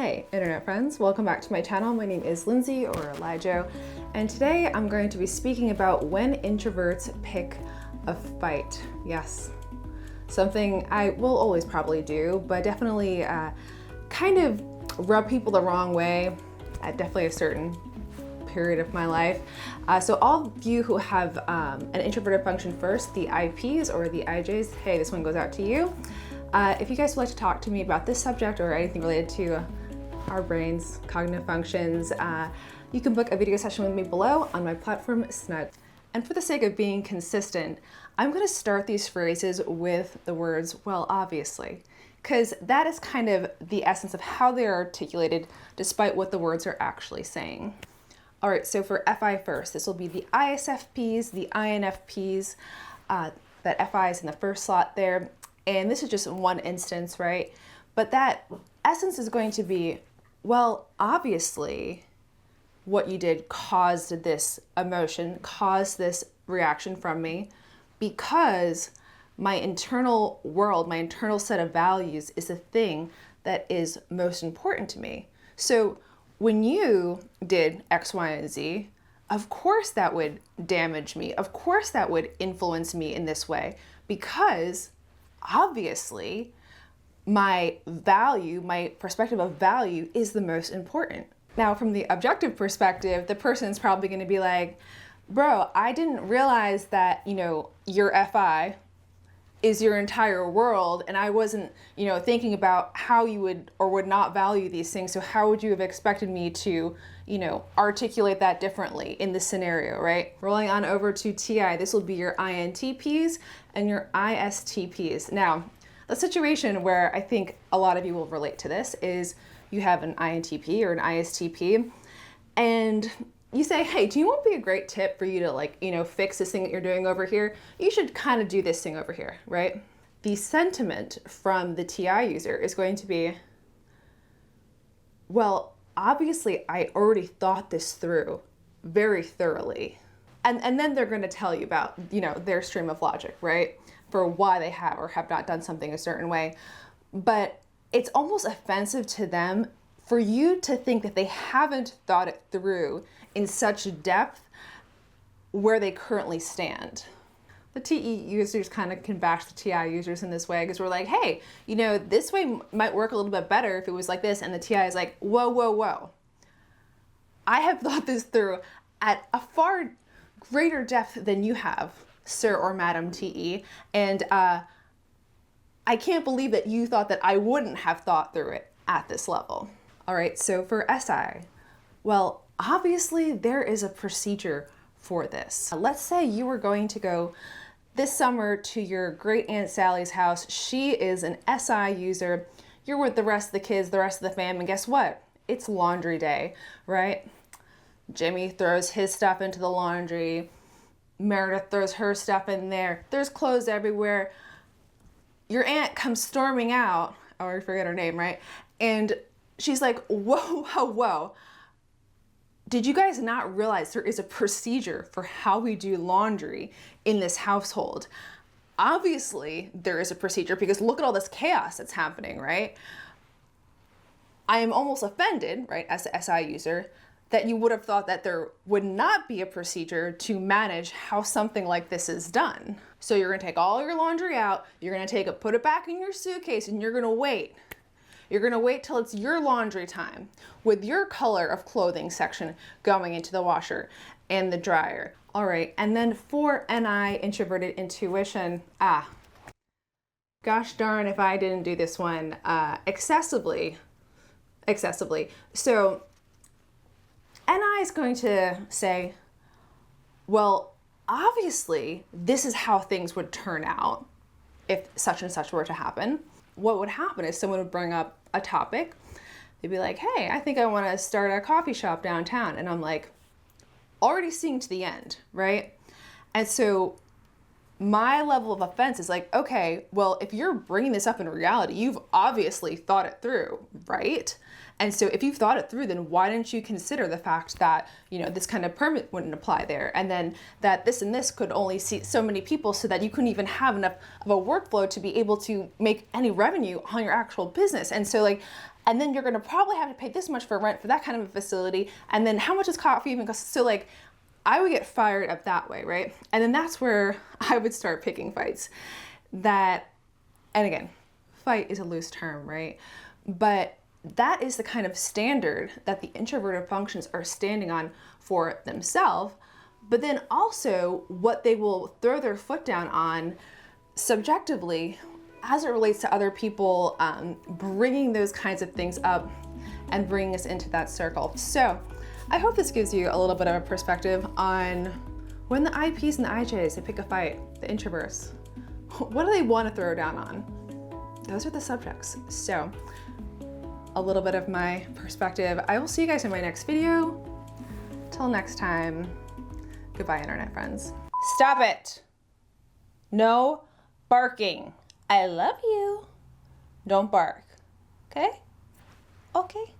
Hey internet friends, welcome back to my channel. My name is Lindsay, or LiJO, and today I'm going to be speaking about when introverts pick a fight. Yes, something I will always probably do, but definitely kind of rub people the wrong way at definitely a certain period of my life. So all of you who have an introverted function first, the IPs or the IJs, hey, this one goes out to you. If you guys would like to talk to me about this subject or anything related to our brains, cognitive functions, you can book a video session with me below on my platform, Snug. And for the sake of being consistent, I'm going to start these phrases with the words, well, obviously, because that is kind of the essence of how they are articulated despite what the words are actually saying. All right, so for FI first, this will be the ISFPs, the INFPs, that FI is in the first slot there. And this is just one instance, right? But that essence is going to be, well, obviously, what you did caused this emotion, caused this reaction from me, because my internal world, my internal set of values is the thing that is most important to me. So when you did X, Y, and Z, of course that would damage me. Of course that would influence me in this way, because obviously, my value, my perspective of value is the most important. Now, from the objective perspective, the person's probably going to be like, bro, I didn't realize that, your FI is your entire world, and I wasn't, thinking about how you would or would not value these things. So how would you have expected me to, articulate that differently in this scenario, right? Rolling on over to TI, this will be your INTPs and your ISTPs. Now, the situation where I think a lot of you will relate to this is you have an INTP or an ISTP, and you say, hey, do you want to be a great tip for you to fix this thing that you're doing over here? You should kind of do this thing over here, right? The sentiment from the TI user is going to be, well, obviously I already thought this through very thoroughly. And then they're going to tell you about, their stream of logic, right? For why they have or have not done something a certain way. But it's almost offensive to them for you to think that they haven't thought it through in such depth where they currently stand. The TE users kind of can bash the TI users in this way because we're like, hey, this way might work a little bit better if it was like this. And the TI is like, whoa, whoa, whoa. I have thought this through at a far greater depth than you have, sir or madam TE. And I can't believe that you thought that I wouldn't have thought through it at this level. All right, so for SI, well, obviously there is a procedure for this. Let's say you were going to go this summer to your great Aunt Sally's house. She is an SI user. You're with the rest of the kids, the rest of the fam, and guess what? It's laundry day, right? Jimmy throws his stuff into the laundry. Meredith throws her stuff in there. There's clothes everywhere. Your aunt comes storming out, or I forget her name, right? And she's like, whoa, whoa, whoa. Did you guys not realize there is a procedure for how we do laundry in this household? Obviously, there is a procedure because look at all this chaos that's happening, right? I am almost offended, right, as an SI user, that you would have thought that there would not be a procedure to manage how something like this is done. So you're gonna take all your laundry out, you're gonna put it back in your suitcase, and you're gonna wait. You're gonna wait till it's your laundry time with your color of clothing section going into the washer and the dryer. All right, and then for NI, introverted intuition, gosh darn if I didn't do this one excessively. So NI is going to say, well, obviously this is how things would turn out if such and such were to happen. What would happen is someone would bring up a topic. They'd be like, hey, I think I want to start a coffee shop downtown. And I'm like, already seeing to the end, right? And so my level of offense is like, okay, well, if you're bringing this up in reality, you've obviously thought it through, right? And so if you've thought it through, then why didn't you consider the fact that, this kind of permit wouldn't apply there, and then that this and this could only see so many people, so that you couldn't even have enough of a workflow to be able to make any revenue on your actual business. And so And then you're gonna probably have to pay this much for rent for that kind of a facility. And then how much does coffee even cost? So like, I would get fired up that way, right? And then that's where I would start picking fights. And again, fight is a loose term, right? But that is the kind of standard that the introverted functions are standing on for themselves, but then also what they will throw their foot down on subjectively as it relates to other people, bringing those kinds of things up and bringing us into that circle. So I hope this gives you a little bit of a perspective on when the IPs and the IJs, they pick a fight, the introverts, what do they want to throw down on? Those are the subjects. So a little bit of my perspective. I will see you guys in my next video. Till next time, goodbye, internet friends. Stop it. No barking. I love you. Don't bark. Okay? Okay.